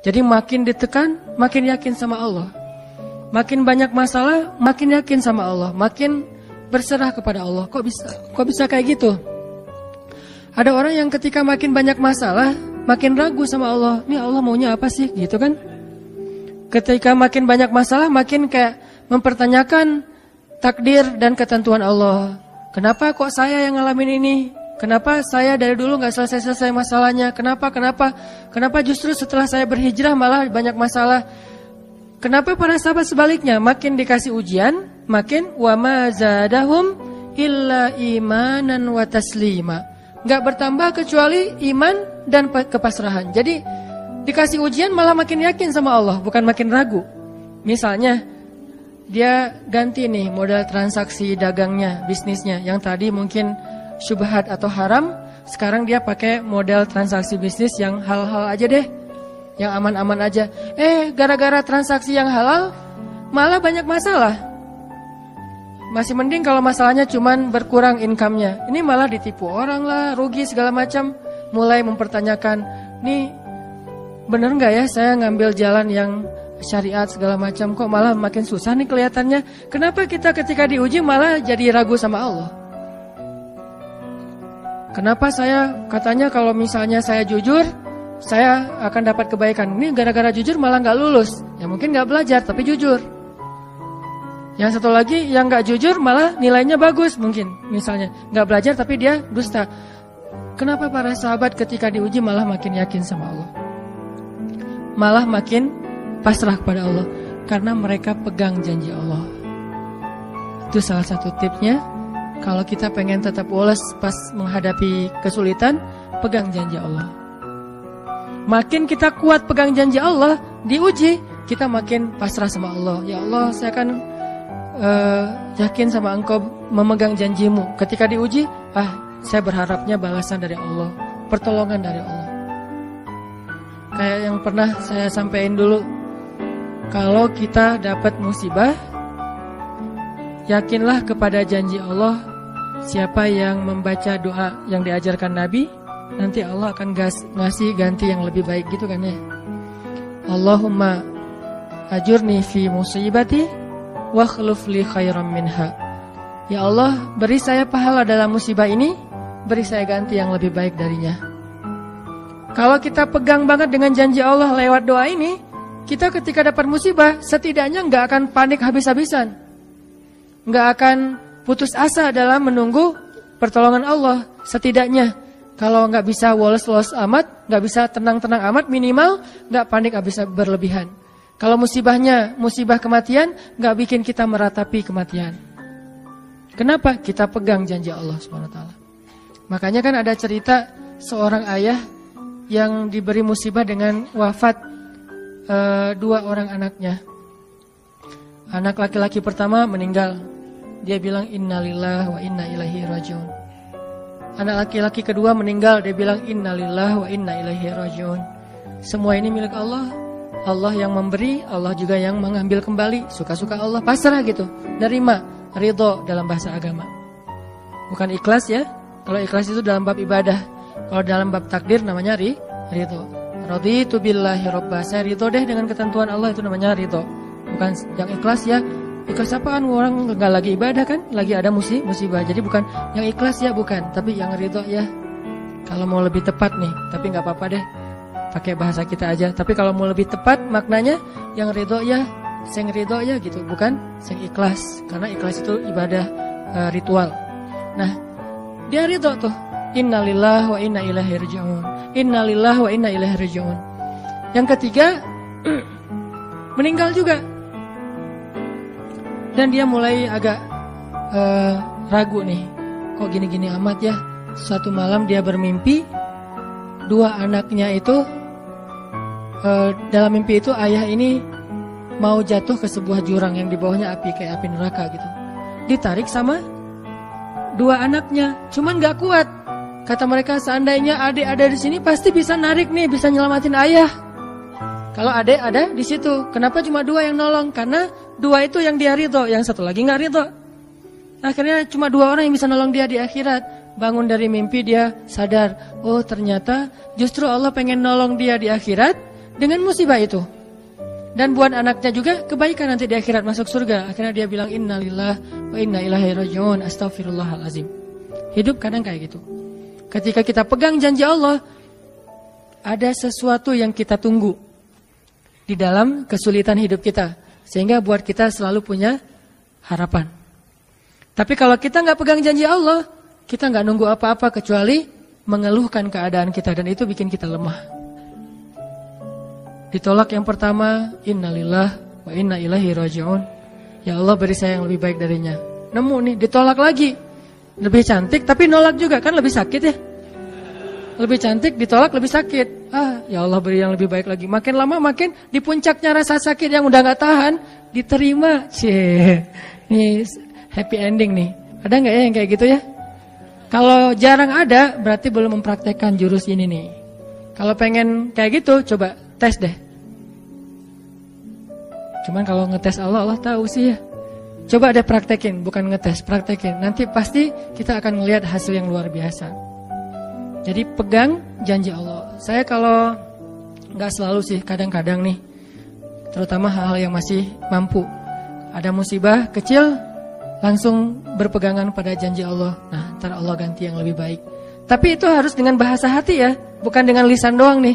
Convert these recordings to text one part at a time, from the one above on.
Jadi makin ditekan, makin yakin sama Allah. Makin banyak masalah, makin yakin sama Allah. Makin berserah kepada Allah. Kok bisa kayak gitu? Ada orang yang ketika makin banyak masalah, makin ragu sama Allah. Ini Allah maunya apa sih? Gitu kan? Ketika makin banyak masalah, makin kayak mempertanyakan takdir dan ketentuan Allah. Kenapa kok saya yang ngalamin ini? Kenapa saya dari dulu gak selesai-selesai masalahnya? Kenapa justru setelah saya berhijrah malah banyak masalah? Kenapa para sahabat sebaliknya? Makin dikasih ujian, makin wa ma zadahum illa imanan wa taslima. Gak bertambah kecuali iman dan kepasrahan. Jadi dikasih ujian malah makin yakin sama Allah, bukan makin ragu. Misalnya dia ganti nih modal transaksi dagangnya, bisnisnya. Yang tadi mungkin syubhat atau haram, sekarang dia pakai model transaksi bisnis yang halal aja deh, yang aman-aman aja. Gara-gara transaksi yang halal malah banyak masalah. Masih mending kalau masalahnya cuman berkurang income-nya. Ini malah ditipu orang lah, rugi segala macam. Mulai mempertanyakan, nih bener nggak ya saya ngambil jalan yang syariat segala macam, kok malah makin susah nih kelihatannya. Kenapa kita ketika diuji malah jadi ragu sama Allah? Kenapa saya katanya kalau misalnya saya jujur, saya akan dapat kebaikan. Ini gara-gara jujur malah gak lulus. Ya mungkin gak belajar tapi jujur. Yang satu lagi yang gak jujur malah nilainya bagus mungkin. Misalnya gak belajar tapi dia dusta. Kenapa para sahabat ketika diuji malah makin yakin sama Allah? Malah makin pasrah kepada Allah. Karena mereka pegang janji Allah. Itu salah satu tipsnya. Kalau kita pengen tetap woles pas menghadapi kesulitan, pegang janji Allah. Makin kita kuat pegang janji Allah, diuji, kita makin pasrah sama Allah. Ya Allah, saya akan yakin sama Engkau memegang janjimu. Ketika diuji, saya berharapnya balasan dari Allah, pertolongan dari Allah. Kayak yang pernah saya sampaikan dulu, kalau kita dapat musibah, yakinlah kepada janji Allah. Siapa yang membaca doa yang diajarkan Nabi, nanti Allah akan ngasih ganti yang lebih baik gitu kan ya. Allahumma ajurni fi musibati wa khluf li khairam minha. Ya Allah, beri saya pahala dalam musibah ini, beri saya ganti yang lebih baik darinya. Kalau kita pegang banget dengan janji Allah lewat doa ini, kita ketika dapat musibah setidaknya gak akan panik habis-habisan, gak akan putus asa dalam menunggu pertolongan Allah. Setidaknya kalau nggak bisa woles-woles amat, nggak bisa tenang-tenang amat, minimal nggak panik habis berlebihan. Kalau musibahnya musibah kematian, nggak bikin kita meratapi kematian. Kenapa? Kita pegang janji Allah SWT. Makanya kan ada cerita seorang ayah yang diberi musibah dengan wafat 2 orang anaknya. Anak laki-laki pertama meninggal. Dia bilang innalillahi wa inna ilaihi rajiun. Anak laki-laki kedua meninggal. Dia bilang innalillahi wa inna ilaihi rajiun. Semua ini milik Allah. Allah yang memberi, Allah juga yang mengambil kembali. Suka-suka Allah, pasrah gitu. Nerima, ridho dalam bahasa agama. Bukan ikhlas ya. Kalau ikhlas itu dalam bab ibadah. Kalau dalam bab takdir namanya ridho. Raditu billahi robba. Saya ridho deh dengan ketentuan Allah, itu namanya ridho. Bukan yang ikhlas ya. Ikhlas apaan? Orang nggak lagi ibadah kan? Lagi ada musibah. Jadi bukan yang ikhlas ya, bukan. Tapi yang ridho ya. Kalau mau lebih tepat nih, tapi nggak apa-apa deh, pakai bahasa kita aja. Tapi kalau mau lebih tepat maknanya, yang ridho ya, sing ridho ya gitu, bukan sing ikhlas. Karena ikhlas itu ibadah ritual. Nah, dia ridho tuh. Innalillahi wa inna ilaihi rajiun. Innalillahi wa inna ilaihi rajiun. Yang ketiga meninggal juga. Dan dia mulai agak ragu nih. Kok gini-gini amat ya. Suatu malam dia bermimpi 2 anaknya itu dalam mimpi itu ayah ini mau jatuh ke sebuah jurang yang di bawahnya api, kayak api neraka gitu. Ditarik sama 2 anaknya, cuman gak kuat. Kata mereka, seandainya adik ada di sini pasti bisa narik nih, bisa nyelamatin ayah. Kalau adik ada di situ, kenapa cuma 2 yang nolong? Karena 2 itu yang dia ridho, yang satu lagi nggak ridho. Akhirnya cuma 2 orang yang bisa nolong dia di akhirat. Bangun dari mimpi dia sadar, oh ternyata justru Allah pengen nolong dia di akhirat dengan musibah itu. Dan buat anaknya juga kebaikan nanti di akhirat masuk surga. Akhirnya dia bilang innalillah wa inna ilaihi raji'un, astaghfirullahalazim. Hidup kadang kayak gitu. Ketika kita pegang janji Allah, ada sesuatu yang kita tunggu di dalam kesulitan hidup kita, sehingga buat kita selalu punya harapan. Tapi kalau kita nggak pegang janji Allah, kita nggak nunggu apa-apa kecuali mengeluhkan keadaan kita, dan itu bikin kita lemah. Ditolak yang pertama, innalillah wa inna ilaihi raji'un. Ya Allah, beri saya yang lebih baik darinya. Nemu nih, ditolak lagi. Lebih cantik tapi nolak juga, kan lebih sakit ya. Lebih cantik, ditolak lebih sakit. Ya Allah, beri yang lebih baik lagi. Makin lama makin di puncaknya rasa sakit yang udah gak tahan, diterima. Ini happy ending nih. Ada gak ya yang kayak gitu ya? Kalau jarang ada, berarti belum mempraktekkan jurus ini nih. Kalau pengen kayak gitu, coba tes deh. Cuman kalau ngetes Allah tahu sih ya. Coba deh praktekin, bukan ngetes, praktekin. Nanti pasti kita akan melihat hasil yang luar biasa. Jadi pegang janji Allah. Saya kalau nggak selalu sih, kadang-kadang nih, terutama hal-hal yang masih mampu. Ada musibah kecil, langsung berpegangan pada janji Allah. Nah, ntar Allah ganti yang lebih baik. Tapi itu harus dengan bahasa hati ya, bukan dengan lisan doang nih.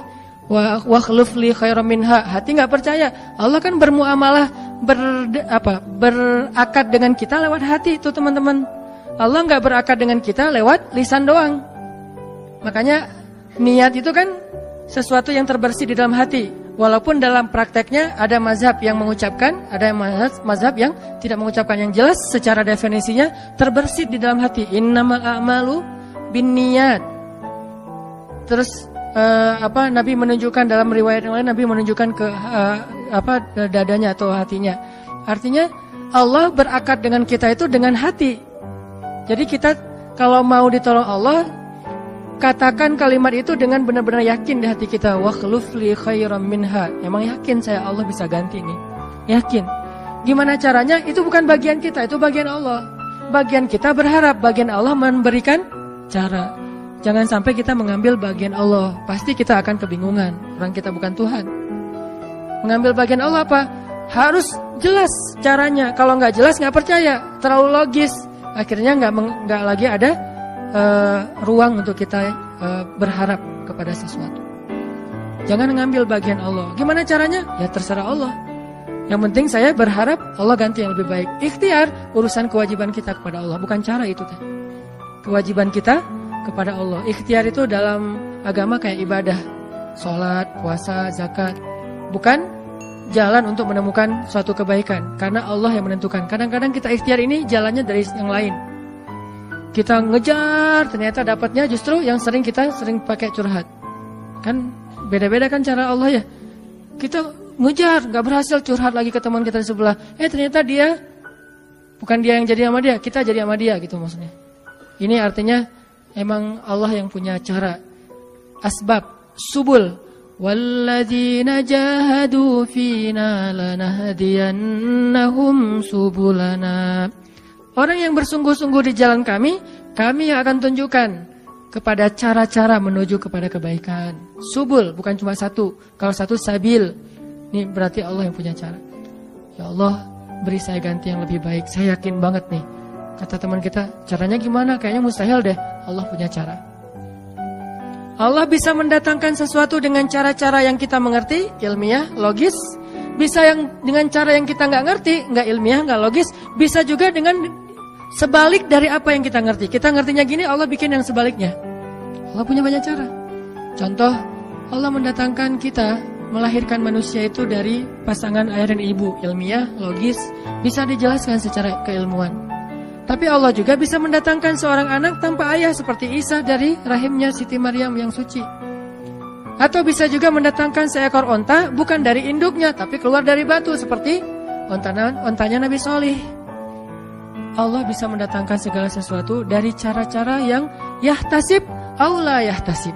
Wa khluf li khairam minha. Hati nggak percaya. Allah kan bermuamalah berakad dengan kita lewat hati itu teman-teman. Allah nggak berakad dengan kita lewat lisan doang. Makanya niat itu kan sesuatu yang terbersih di dalam hati. Walaupun dalam prakteknya ada mazhab yang mengucapkan, ada mazhab yang tidak mengucapkan. Yang jelas secara definisinya terbersih di dalam hati. Innamal a'malu binniyat. Terus Nabi menunjukkan dalam riwayat yang lain, Nabi menunjukkan ke dadanya atau hatinya. Artinya Allah berakad dengan kita itu dengan hati. Jadi kita kalau mau ditolong Allah, katakan kalimat itu dengan benar-benar yakin di hati kita. Wa khluf li khairam minha. Emang yakin saya Allah bisa ganti nih. Yakin. Gimana caranya? Itu bukan bagian kita, itu bagian Allah. Bagian kita berharap, bagian Allah memberikan cara. Jangan sampai kita mengambil bagian Allah. Pasti kita akan kebingungan. Orang kita bukan Tuhan. Mengambil bagian Allah apa? Harus jelas caranya. Kalau nggak jelas nggak percaya. Terlalu logis. Akhirnya nggak lagi ada ruang untuk kita berharap kepada sesuatu. Jangan mengambil bagian Allah. Gimana caranya? Ya terserah Allah. Yang penting saya berharap Allah ganti yang lebih baik. Ikhtiar urusan kewajiban kita kepada Allah. Bukan cara itu. Kewajiban kita kepada Allah. Ikhtiar itu dalam agama kayak ibadah, sholat, puasa, zakat. Bukan jalan untuk menemukan suatu kebaikan, karena Allah yang menentukan. Kadang-kadang kita ikhtiar ini jalannya dari yang lain. Kita ngejar, ternyata dapatnya justru yang kita sering pakai curhat. Kan beda-beda kan cara Allah ya. Kita ngejar, gak berhasil, curhat lagi ke teman kita di sebelah. Ternyata dia, bukan dia yang jadi sama dia, kita jadi sama dia gitu maksudnya. Ini artinya emang Allah yang punya cara. Asbab, subul. Walladzina jahadu fina lanahdiyannahum subulana. Orang yang bersungguh-sungguh di jalan kami yang akan tunjukkan kepada cara-cara menuju kepada kebaikan. Subul, bukan cuma satu. Kalau satu sabil, ini berarti Allah yang punya cara. Ya Allah, beri saya ganti yang lebih baik. Saya yakin banget nih. Kata teman kita, caranya gimana? Kayaknya mustahil deh. Allah punya cara. Allah bisa mendatangkan sesuatu dengan cara-cara yang kita mengerti, ilmiah, logis. Bisa yang dengan cara yang kita nggak ngerti, nggak ilmiah, nggak logis. Bisa juga dengan sebalik dari apa yang kita ngerti. Kita ngertinya gini, Allah bikin yang sebaliknya. Allah punya banyak cara. Contoh, Allah mendatangkan kita, melahirkan manusia itu dari pasangan ayah dan ibu. Ilmiah, logis, bisa dijelaskan secara keilmuan. Tapi Allah juga bisa mendatangkan seorang anak tanpa ayah seperti Isa dari rahimnya Siti Maryam yang suci. Atau bisa juga mendatangkan seekor onta bukan dari induknya tapi keluar dari batu seperti ontanya Nabi Solih. Allah bisa mendatangkan segala sesuatu dari cara-cara yang yahtasib aw la yahtasib.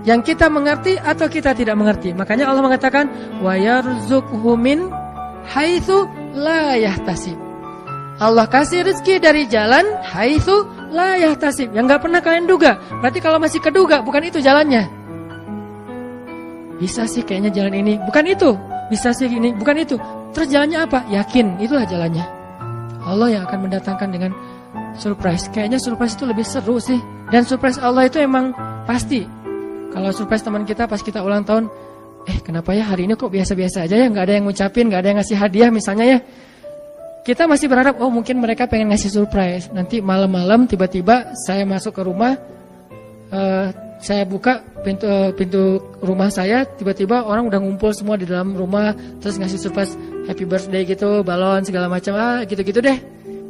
Yang kita mengerti atau kita tidak mengerti. Makanya Allah mengatakan wa yarzuqhu min haitsu la yahtasib. Allah kasih rezeki dari jalan haitsu la yahtasib, yang enggak pernah kalian duga. Berarti kalau masih keduga bukan itu jalannya. bisa sih kayaknya jalan ini, bukan itu. Bisa sih ini, bukan itu. Terus jalannya apa? Yakin, itulah jalannya. Allah yang akan mendatangkan dengan surprise. Kayaknya surprise itu lebih seru sih. Dan surprise Allah itu emang pasti. Kalau surprise teman kita pas kita ulang tahun, kenapa ya hari ini kok biasa-biasa aja ya, nggak ada yang ngucapin, nggak ada yang ngasih hadiah misalnya ya. Kita masih berharap, mungkin mereka pengen ngasih surprise. Nanti malam-malam tiba-tiba saya masuk ke rumah, saya buka pintu rumah saya, tiba-tiba orang udah ngumpul semua di dalam rumah, terus ngasih surprise happy birthday gitu, balon segala macam, gitu-gitu deh.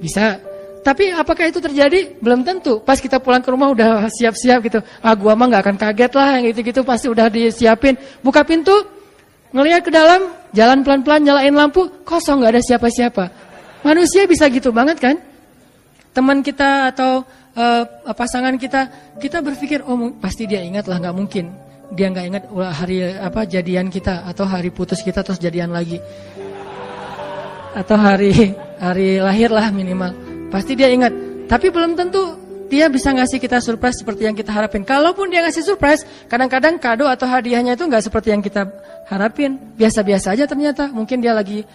Bisa. Tapi apakah itu terjadi? Belum tentu. Pas kita pulang ke rumah udah siap-siap gitu. Gua mah nggak akan kaget lah, yang gitu-gitu pasti udah disiapin. Buka pintu, ngelihat ke dalam, jalan pelan-pelan, nyalain lampu, kosong, nggak ada siapa-siapa. Manusia bisa gitu banget kan? Teman kita atau pasangan kita berpikir, pasti dia ingat lah, nggak mungkin dia nggak ingat hari jadian kita atau hari putus kita terus jadian lagi, atau hari lahir lah minimal, pasti dia ingat. Tapi belum tentu dia bisa ngasih kita surprise seperti yang kita harapin. Kalaupun dia ngasih surprise, kadang-kadang kado atau hadiahnya itu nggak seperti yang kita harapin, biasa-biasa aja ternyata. Mungkin dia lagi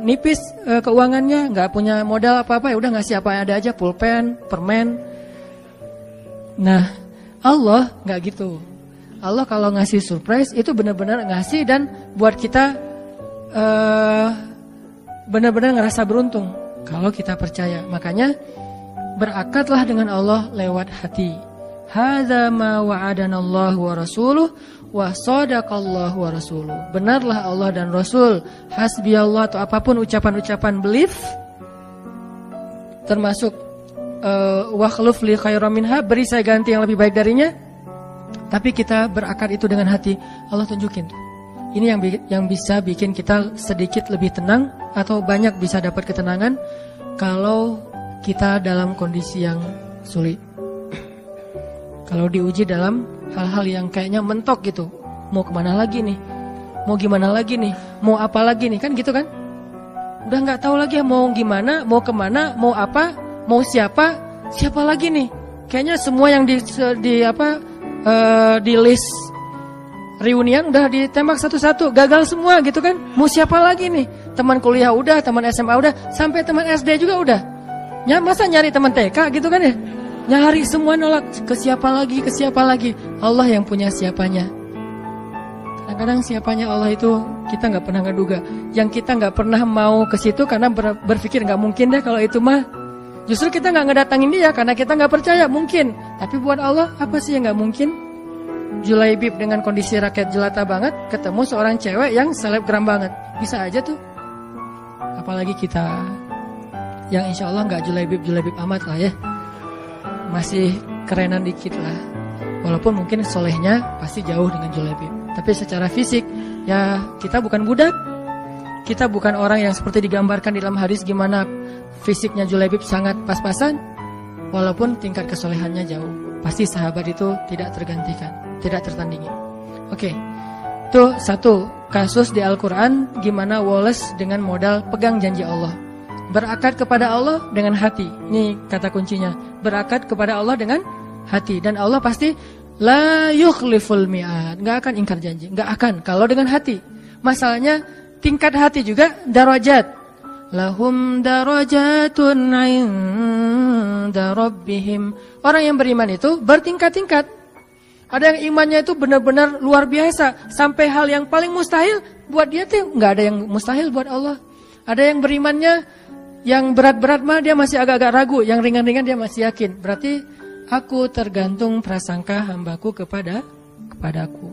nipis keuangannya, nggak punya modal apa-apa, ya udah ngasih apa yang ada aja, pulpen, permen. Nah, Allah nggak gitu. Allah kalau ngasih surprise itu benar-benar ngasih dan buat kita benar-benar ngerasa beruntung kalau kita percaya. Makanya berakatlah dengan Allah lewat hati. Hadza ma wa'adanallahu wa rasuluh wa sadaqallahu wa rasuluh. Benarlah Allah dan Rasul. Hasbiyallah atau apapun ucapan-ucapan belief, termasuk wa khluf li khairam minha, beri saya ganti yang lebih baik darinya. Tapi kita berakad itu dengan hati. Allah tunjukin. Ini yang bisa bikin kita sedikit lebih tenang atau banyak bisa dapat ketenangan kalau kita dalam kondisi yang sulit. Kalau diuji dalam hal-hal yang kayaknya mentok gitu. Mau kemana lagi nih? Mau gimana lagi nih? Mau apa lagi nih? Kan gitu kan? Udah gak tahu lagi mau gimana, mau kemana, mau apa, mau siapa lagi nih? Kayaknya semua yang di list reunian udah ditembak satu-satu, gagal semua gitu kan? Mau siapa lagi nih? Teman kuliah udah, teman SMA udah, sampai teman SD juga udah. Masa nyari teman TK gitu kan ya? Nyari semua nolak, ke siapa lagi? Allah yang punya siapanya. Kadang-kadang siapanya Allah itu kita nggak pernah ngeduga. Yang kita nggak pernah mau ke situ karena berpikir nggak mungkin deh kalau itu mah. Justru kita nggak ngedatangin dia karena kita nggak percaya mungkin. Tapi buat Allah apa sih yang nggak mungkin? Julaibib dengan kondisi rakyat jelata banget ketemu seorang cewek yang selebgram banget, bisa aja tuh. Apalagi kita yang insya Allah nggak julaibib amat lah ya. Masih kerenan dikit lah. Walaupun mungkin solehnya pasti jauh dengan Julaibib. Tapi secara fisik ya kita bukan budak. Kita bukan orang yang seperti digambarkan di dalam hadis gimana fisiknya Julaibib sangat pas-pasan. Walaupun tingkat kesolehannya jauh. Pasti sahabat itu tidak tergantikan, tidak tertandingi. Oke. Itu satu kasus di Al-Quran gimana Wallace dengan modal pegang janji Allah. Berakad kepada Allah dengan hati. Ini kata kuncinya. Berakad kepada Allah dengan hati. Dan Allah pasti la yukhliful mi'ad. Gak akan ingkar janji. Gak akan. Kalau dengan hati. Masalahnya tingkat hati juga darajat. Lahum darajatun 'inda rabbihim. Orang yang beriman itu bertingkat-tingkat. Ada yang imannya itu benar-benar luar biasa. Sampai hal yang paling mustahil buat dia tuh gak ada yang mustahil buat Allah. Ada yang berimannya yang berat-berat mah dia masih agak-agak ragu, yang ringan-ringan dia masih yakin. Berarti aku tergantung prasangka hambaku kepadaku.